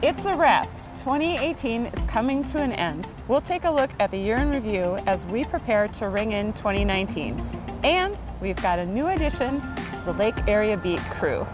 It's a wrap. 2018 is coming to an end. We'll take a look at the year in review as we prepare to ring in 2019. And we've got a new addition to the Lake Area Beat crew.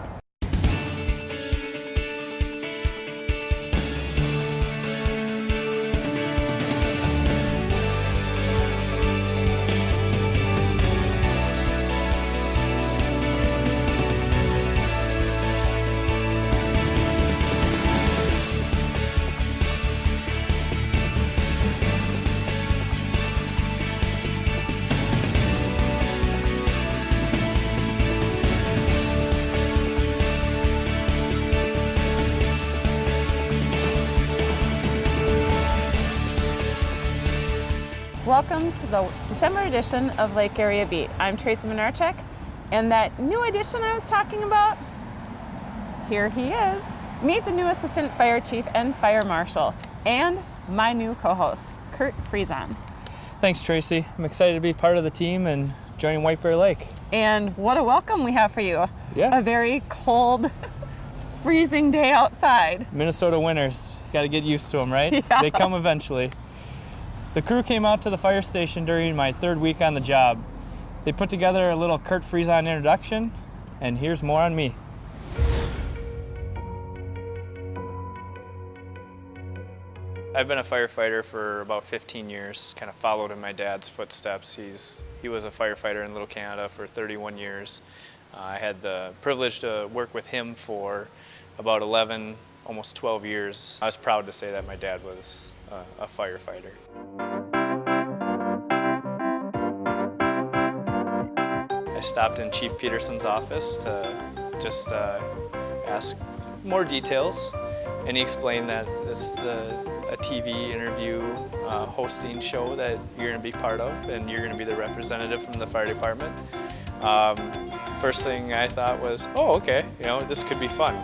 Welcome to the December edition of Lake Area Beat. I'm Tracy Minarchek, and that new addition I was talking about, here he is. Meet the new Assistant Fire Chief and Fire Marshal, and my new co-host, Kurt Friesen. Thanks, Tracy. I'm excited to be part of the team and joining White Bear Lake. And what a welcome we have for you. Yeah. A very cold, freezing day outside. Minnesota winters, got to get used to them, right? Yeah. They come eventually. The crew came out to the fire station during my third week on the job. They put together a little Kurt Friesen introduction, and here's more on me. I've been a firefighter for about 15 years, kind of followed in my dad's footsteps. He was a firefighter in Little Canada for 31 years. I had the privilege to work with him for about 11, almost 12 years. I was proud to say that my dad was a firefighter. I stopped in Chief Peterson's office to just ask more details, and he explained that this is a TV interview hosting show that you're going to be part of, and you're going to be the representative from the fire department. First thing I thought was, oh, okay, this could be fun.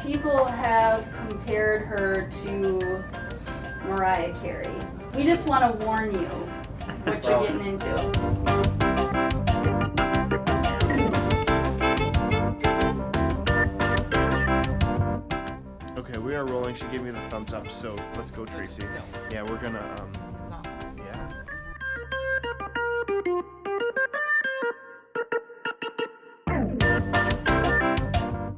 People have compared her to Mariah Carey. We just want to warn you what you're getting into. Okay, we are rolling. She gave me the thumbs up, so let's go, Tracy. Yeah, we're gonna, yeah.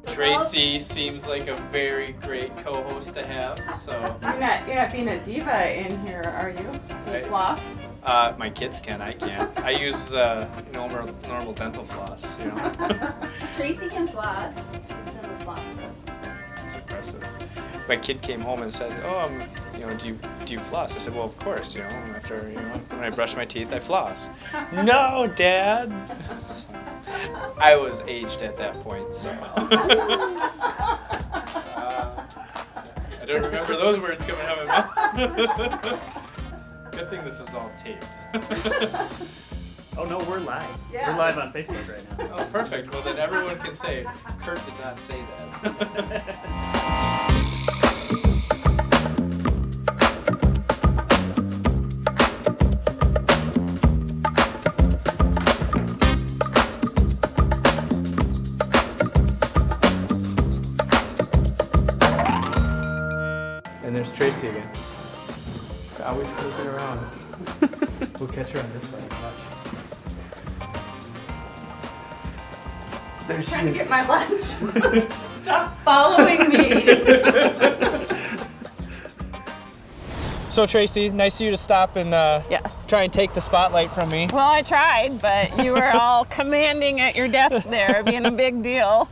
Tracy seems like a very great co-host to have, so. You're not being a diva in here, are you? Can you floss? My kids can, I can't. I use normal dental floss, Tracy can floss. She's never flossed us. It's impressive. My kid came home and said, "Oh, do you floss?" I said, "Well, of course. After when I brush my teeth, I floss." No, Dad. So, I was aged at that point, so I don't remember those words coming out of my mouth. Good thing this was all taped. Oh no, we're live. Yeah. We're live on Facebook right now. Oh, perfect. Well, then everyone can say, Kurt did not say that. And there's Tracy again. Always snooping around. We'll catch her on this side. I'm trying to get my lunch. Stop following me. So Tracy, nice of you to stop and Yes. try and take the spotlight from me. Well, I tried, but you were all commanding at your desk there, being a big deal.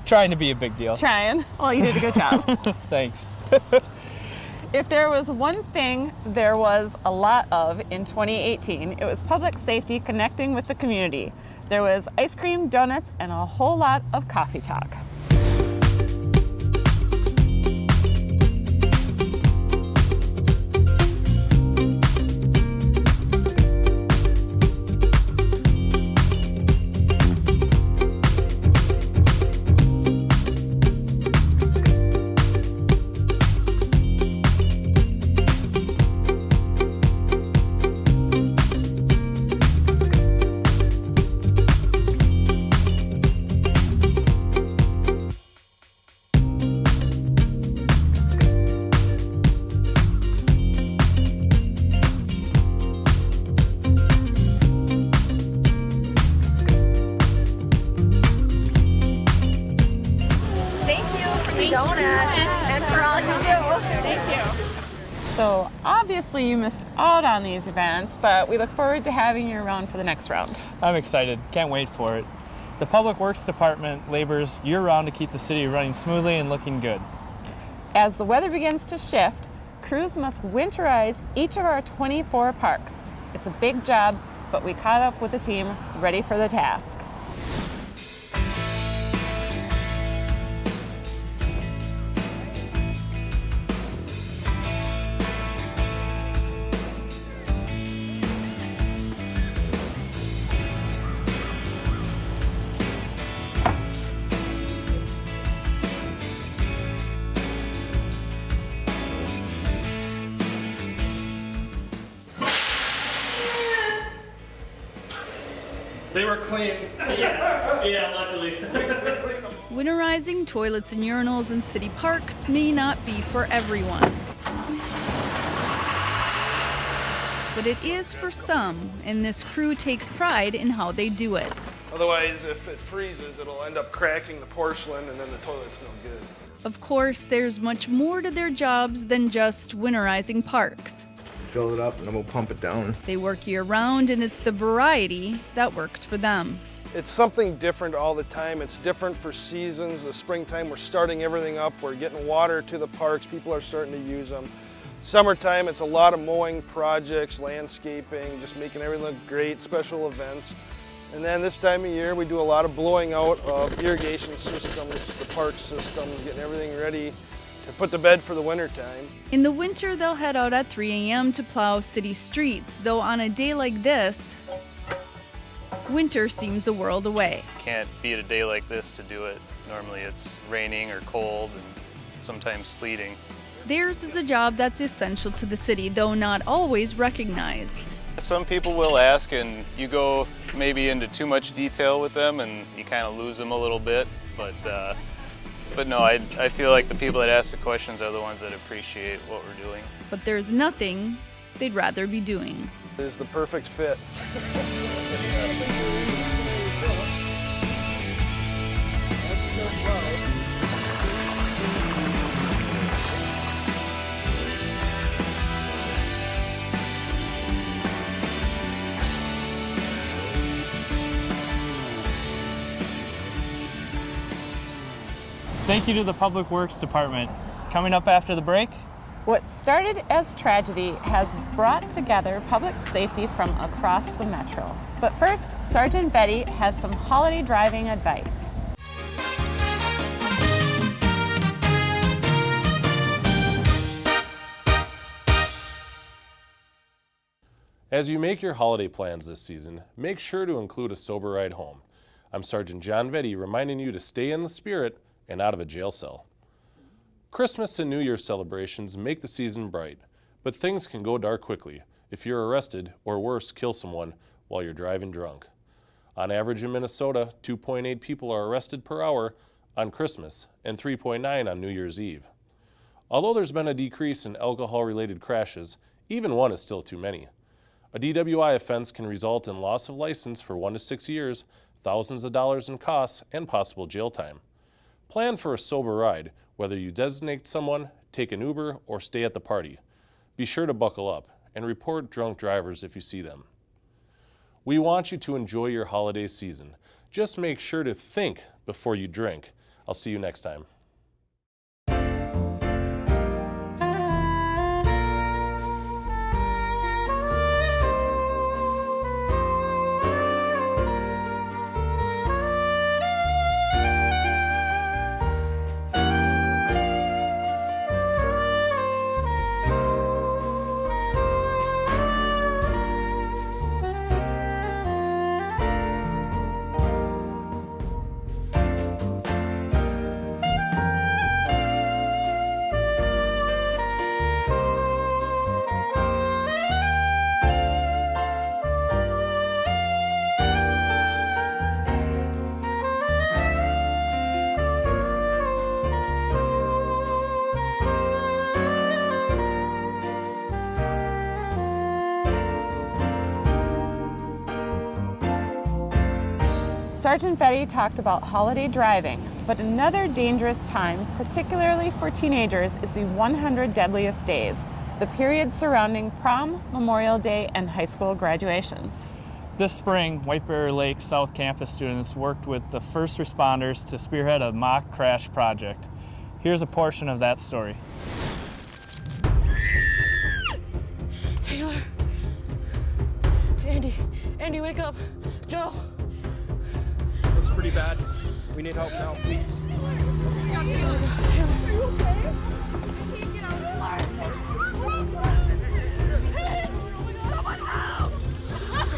Trying to be a big deal. Trying. Well, you did a good job. Thanks. If there was one thing there was a lot of in 2018, it was public safety connecting with the community. There was ice cream, donuts, and a whole lot of coffee talk. donut and for all you do. Thank you. So obviously you missed out on these events, but we look forward to having you around for the next round. I'm excited. Can't wait for it. The Public Works Department labors year-round to keep the city running smoothly and looking good. As the weather begins to shift, crews must winterize each of our 24 parks. It's a big job, but we caught up with the team ready for the task. They were clean. Yeah, luckily. Winterizing toilets and urinals in city parks may not be for everyone. But it is for some, and this crew takes pride in how they do it. Otherwise, if it freezes, it'll end up cracking the porcelain and then the toilet's no good. Of course, there's much more to their jobs than just winterizing parks. Fill it up and then we'll pump it down. They work year-round, and it's the variety that works for them. It's something different all the time. It's different for seasons. The springtime, we're starting everything up. We're getting water to the parks. People are starting to use them. Summertime, it's a lot of mowing projects, landscaping, just making everything look great, special events. And then this time of year, we do a lot of blowing out of irrigation systems, the park systems, getting everything ready to put to bed for the winter time. In the winter, they'll head out at 3 a.m. to plow city streets, though on a day like this, winter seems a world away. Can't be at a day like this to do it. Normally it's raining or cold and sometimes sleeting. Theirs is a job that's essential to the city, though not always recognized. Some people will ask and you go maybe into too much detail with them and you kind of lose them a little bit, but no, I feel like the people that ask the questions are the ones that appreciate what we're doing. But there's nothing they'd rather be doing. It is the perfect fit. Thank you to the Public Works Department. Coming up after the break, What started as tragedy has brought together public safety from across the metro. But first, Sergeant Betty has some holiday driving advice. As you make your holiday plans this season, make sure to include a sober ride home. I'm Sergeant John Vetty reminding you to stay in the spirit and out of a jail cell. Christmas and New Year's celebrations make the season bright, but things can go dark quickly if you're arrested or worse, kill someone while you're driving drunk. On average in Minnesota, 2.8 people are arrested per hour on Christmas and 3.9 on New Year's Eve. Although there's been a decrease in alcohol-related crashes, even one is still too many. A DWI offense can result in loss of license for 1 to 6 years, thousands of dollars in costs, and possible jail time. Plan for a sober ride, whether you designate someone, take an Uber, or stay at the party. Be sure to buckle up and report drunk drivers if you see them. We want you to enjoy your holiday season. Just make sure to think before you drink. I'll see you next time. Sergeant Vetty talked about holiday driving, but another dangerous time, particularly for teenagers, is the 100 deadliest days, the period surrounding prom, Memorial Day, and high school graduations. This spring, White Bear Lake South Campus students worked with the first responders to spearhead a mock crash project. Here's a portion of that story. Taylor. Andy, wake up. Joe. Looks pretty bad. We need help now, please. Taylor. Are you okay?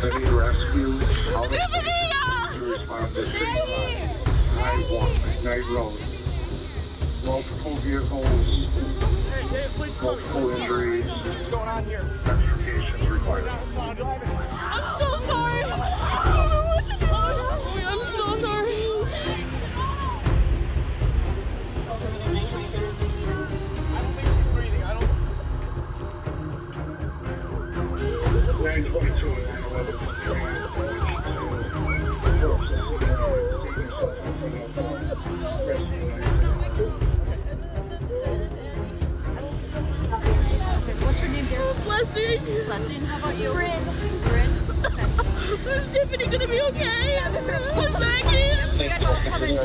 Ready to rescue. To respond to 911 Night Road. Multiple vehicles. Multiple injuries. What's going on here? Investigations required. I'm so sorry. I don't know what to do. I'm so sorry. 922 and 911. What's your name, dear? Blessing. Blessing. How about you? Bryn. Is Tiffany gonna be okay? I'm begging. We got help coming.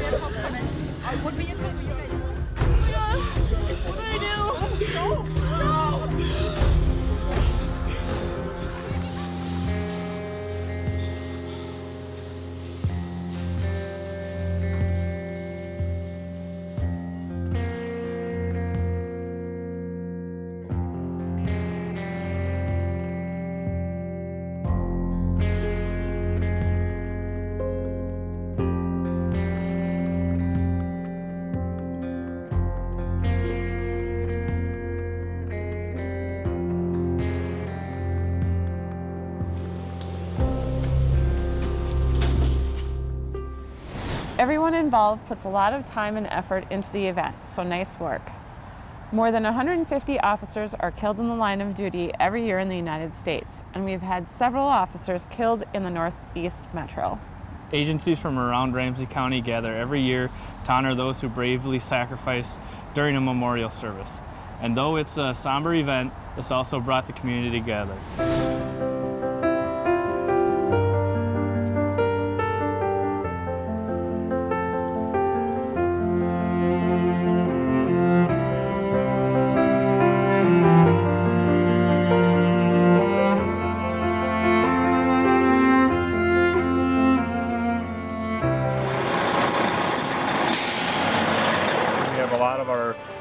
I would be in touch with you guys. I do. No. Everyone involved puts a lot of time and effort into the event, so nice work. More than 150 officers are killed in the line of duty every year in the United States, and we've had several officers killed in the Northeast Metro. Agencies from around Ramsey County gather every year to honor those who bravely sacrifice during a memorial service. And though it's a somber event, this also brought the community together.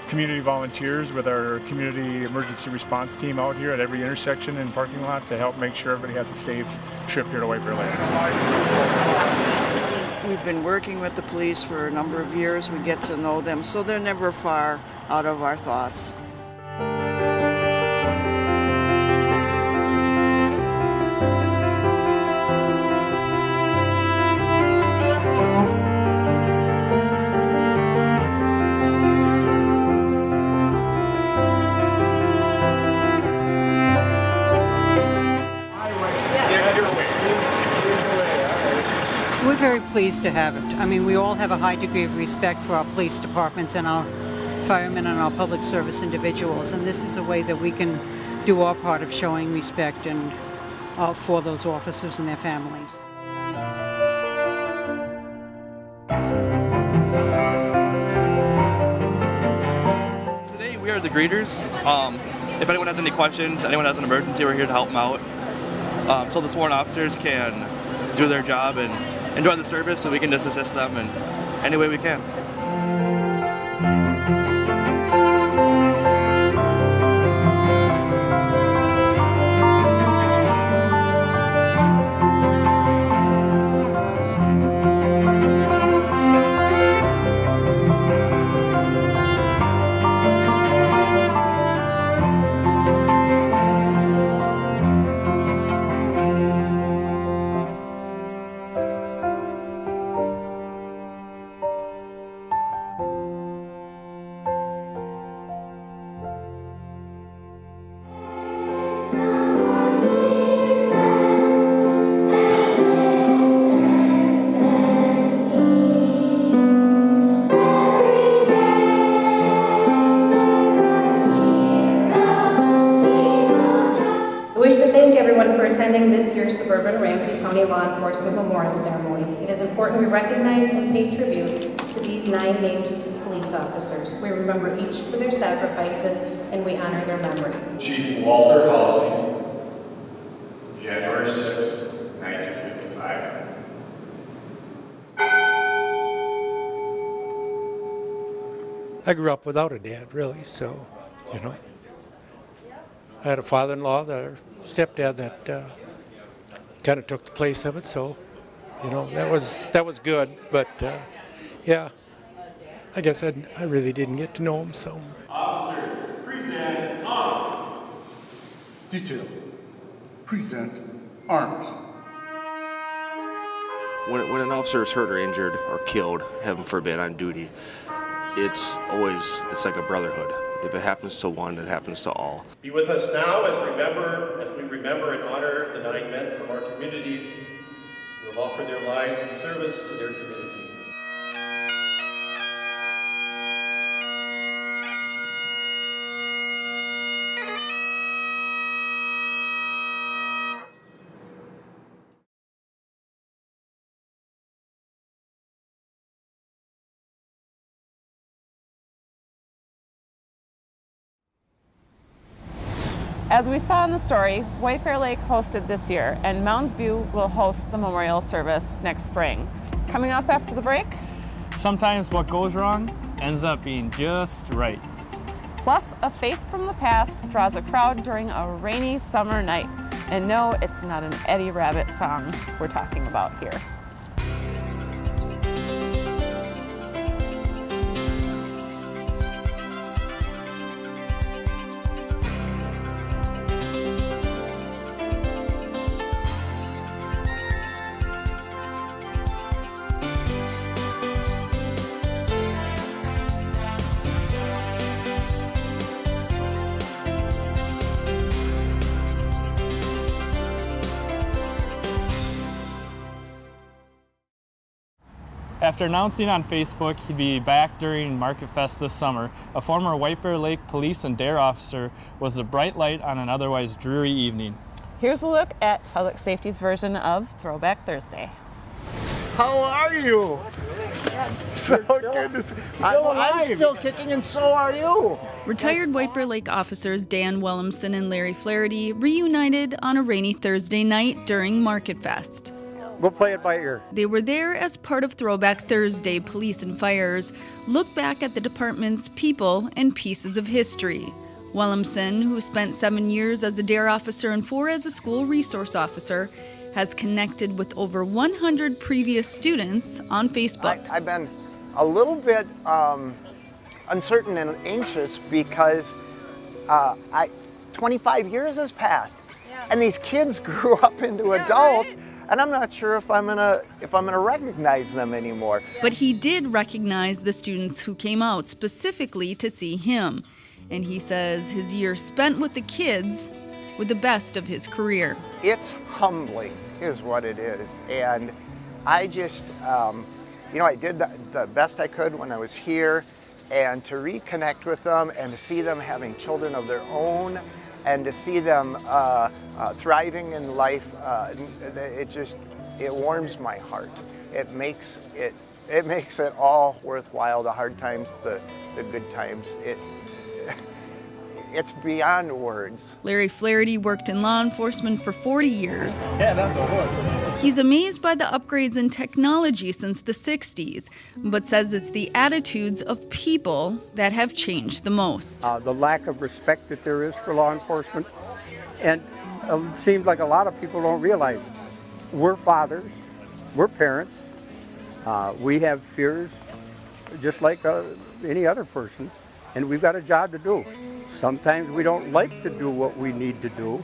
Community volunteers with our community emergency response team out here at every intersection and parking lot to help make sure everybody has a safe trip here to White Bear Lake. We've been working with the police for a number of years. We get to know them, so they're never far out of our thoughts. We're very pleased to have it. I mean, we all have a high degree of respect for our police departments and our firemen and our public service individuals, and this is a way that we can do our part of showing respect and for those officers and their families. Today we are the greeters. If anyone has any questions, anyone has an emergency, we're here to help them out. So the sworn officers can do their job and enjoy the service, so we can just assist them in any way we can. County Law Enforcement Memorial Ceremony. It is important we recognize and pay tribute to these 9 named police officers. We remember each for their sacrifices and we honor their memory. Chief Walter Halsey, January 6, 1955. I grew up without a dad, really, so, you know. I had a father-in-law, a stepdad that kind of took the place of it, so, you know, that was good, but yeah, I guess I really didn't get to know him, so. Officers, present arms. Detail, present arms. When an officer is hurt or injured or killed, heaven forbid, on duty, it's like a brotherhood. If it happens to one, it happens to all. Be with us now as we remember and honor the 9 men from our communities who have offered their lives in service to their communities. As we saw in the story, White Bear Lake hosted this year, and Mounds View will host the memorial service next spring. Coming up after the break, Sometimes what goes wrong ends up being just right. plus a face from the past draws a crowd during a rainy summer night. And no, it's not an Eddie Rabbit song we're talking about here. After announcing on Facebook he'd be back during Market Fest this summer, a former White Bear Lake police and dare officer was the bright light on an otherwise dreary evening. Here's a look at Public Safety's version of Throwback Thursday. How are you? So good to see. I'm still kicking and so are you. Retired White Bear Lake officers Dan Williamson and Larry Flaherty reunited on a rainy Thursday night during Market Fest. We'll play it by ear. They were there as part of Throwback Thursday. Police and Fires look back at the department's people and pieces of history. Williamson, who spent 7 years as a dare officer and 4 as a school resource officer, has connected with over 100 previous students on Facebook. I've been a little bit uncertain and anxious because 25 years has passed, and these kids grew up into adults. Right? And I'm not sure if I'm gonna recognize them anymore. But he did recognize the students who came out specifically to see him. And he says his years spent with the kids were the best of his career. It's humbling, is what it is. And I just, I did the best I could when I was here. And to reconnect with them and to see them having children of their own, and to see them thriving in life, it warms my heart. It makes it all worthwhile. The hard times, the good times. It's beyond words. Larry Flaherty worked in law enforcement for 40 years. Yeah, that's a horse. He's amazed by the upgrades in technology since the 60s, but says it's the attitudes of people that have changed the most. The lack of respect that there is for law enforcement, and it seems like a lot of people don't realize we're fathers, we're parents, we have fears just like any other person, and we've got a job to do. Sometimes we don't like to do what we need to do,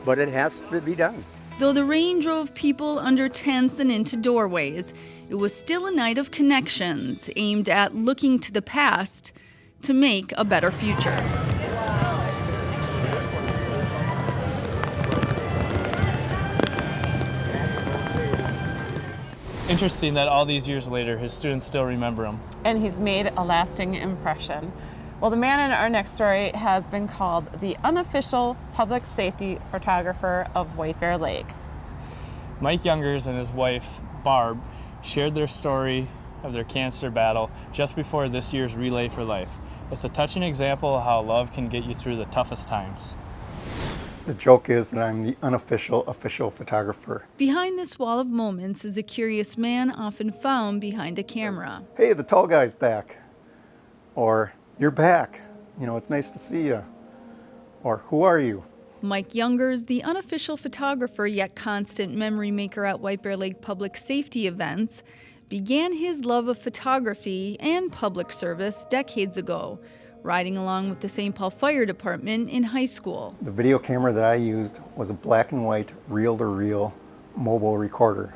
but it has to be done. Though the rain drove people under tents and into doorways, it was still a night of connections aimed at looking to the past to make a better future. Interesting that all these years later, his students still remember him. And he's made a lasting impression. Well, the man in our next story has been called the unofficial public safety photographer of White Bear Lake. Mike Youngers and his wife, Barb, shared their story of their cancer battle just before this year's Relay for Life. It's a touching example of how love can get you through the toughest times. The joke is that I'm the unofficial official photographer. Behind this wall of moments is a curious man often found behind a camera. Hey, the tall guy's back. Or, you're back. You know, it's nice to see you. Or, who are you? Mike Youngers, the unofficial photographer yet constant memory maker at White Bear Lake public safety events, began his love of photography and public service decades ago, riding along with the St. Paul Fire Department in high school. The video camera that I used was a black and white reel-to-reel mobile recorder,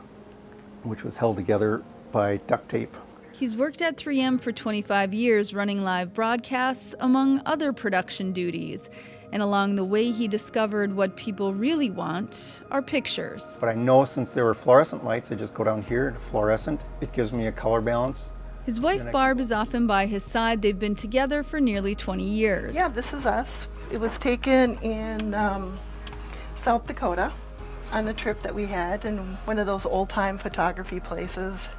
which was held together by duct tape. He's worked at 3M for 25 years running live broadcasts, among other production duties. And along the way, he discovered what people really want are pictures. But I know since there were fluorescent lights, I just go down here to fluorescent. It gives me a color balance. His wife Barb is often by his side. They've been together for nearly 20 years. Yeah, this is us. It was taken in South Dakota on a trip that we had in one of those old-time photography places.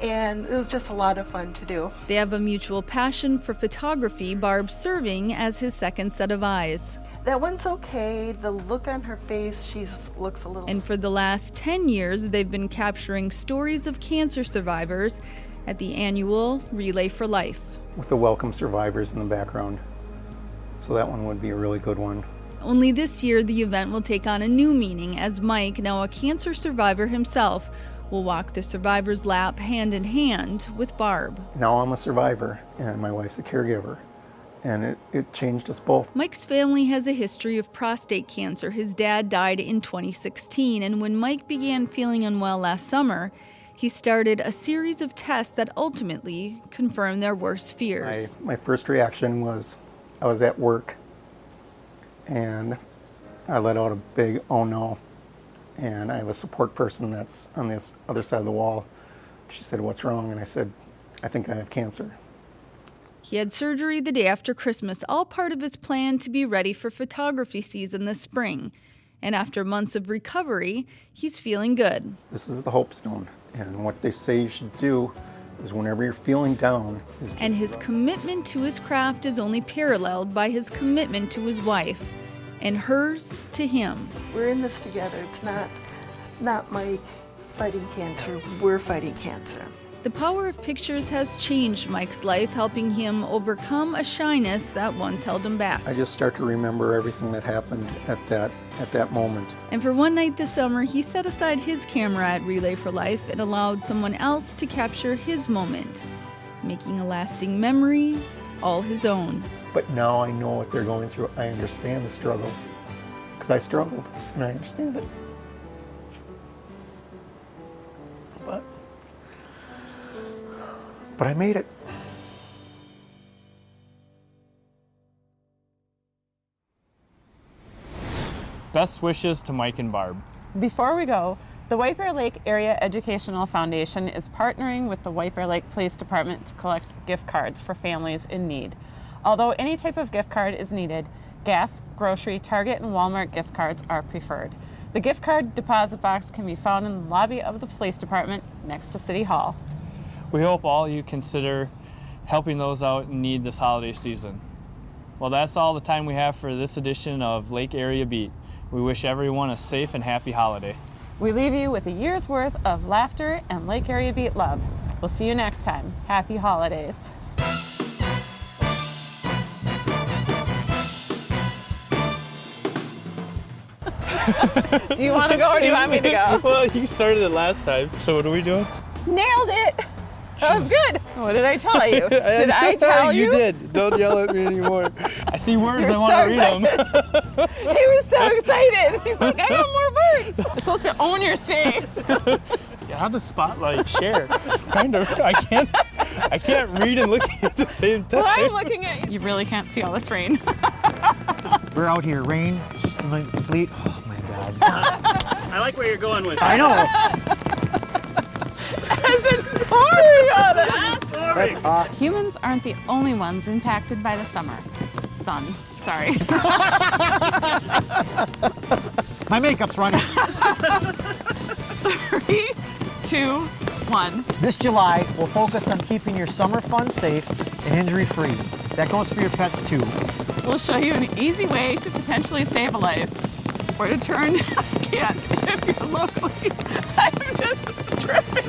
And it was just a lot of fun to do. They have a mutual passion for photography, Barb serving as his second set of eyes. That one's okay. The look on her face, she looks a little... And for the last 10 years, they've been capturing stories of cancer survivors at the annual Relay for Life. With the welcome survivors in the background. So that one would be a really good one. Only this year, the event will take on a new meaning as Mike, now a cancer survivor himself, will walk the survivor's lap hand in hand with Barb. Now I'm a survivor and my wife's a caregiver. And it changed us both. Mike's family has a history of prostate cancer. His dad died in 2016, and when Mike began feeling unwell last summer, he started a series of tests that ultimately confirmed their worst fears. My first reaction was, I was at work and I let out a big, oh no. And I have a support person that's on this other side of the wall. She said, what's wrong? And I said, I think I have cancer. He had surgery the day after Christmas, all part of his plan to be ready for photography season this spring. And after months of recovery, he's feeling good. This is the Hope Stone. And what they say you should do is whenever you're feeling down... And his commitment to his craft is only paralleled by his commitment to his wife. And hers to him. We're in this together. It's not Mike fighting cancer. We're fighting cancer. The power of pictures has changed Mike's life, helping him overcome a shyness that once held him back. I just start to remember everything that happened at that moment. And for one night this summer, he set aside his camera at Relay for Life and allowed someone else to capture his moment, making a lasting memory all his own. But now I know what they're going through. I understand the struggle. Because I struggled, and I understand it. But I made it. Best wishes to Mike and Barb. Before we go, the White Bear Lake Area Educational Foundation is partnering with the White Bear Lake Police Department to collect gift cards for families in need. Although any type of gift card is needed, gas, grocery, Target, and Walmart gift cards are preferred. The gift card deposit box can be found in the lobby of the police department next to City Hall. We hope all you consider helping those out in need this holiday season. Well, that's all the time we have for this edition of Lake Area Beat. We wish everyone a safe and happy holiday. We leave you with a year's worth of laughter and Lake Area Beat love. We'll see you next time. Happy holidays. Do you want to go or do you want me to go? Well, you started it last time, so what are we doing? Nailed it! That was good. What did I tell you? Did I tell you? You did. Don't yell at me anymore. I see words. I want to read them. He was so excited. He's like, I got more words. You're supposed to own your space. Yeah, how the spotlight share? Kind of. I can't read and look at the same time. Well, I'm looking at you. You really can't see all this rain. We're out here, rain, sleet. Oh my God. I like where you're going with it. I know. As it's pouring on us. Humans aren't the only ones impacted by the summer. Sun. Sorry. My makeup's running. 3, 2, 1. This July, we'll focus on keeping your summer fun safe and injury-free. That goes for your pets too. We'll show you an easy way to potentially save a life or to turn a cat if you're lonely. I'm just tripping.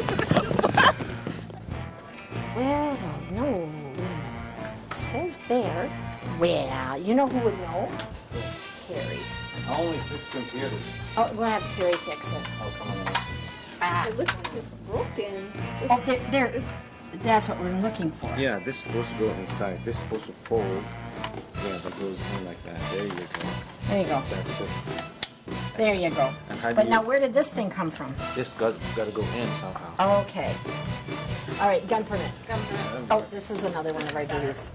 Well, no. It says there. Well, you know who would know? Carrie. I only fix computers. Oh, we'll have Carrie fix it. Oh, come on. It looks like it's broken. Oh, there. That's what we're looking for. Yeah, this is supposed to go inside. This is supposed to fold. Yeah, that goes in like that. There you go. There you go. That's it. There you go. And how do But you- now, where did this thing come from? This got to go in somehow. Oh, okay. All right, gun permit. Oh, this is another one of our duties.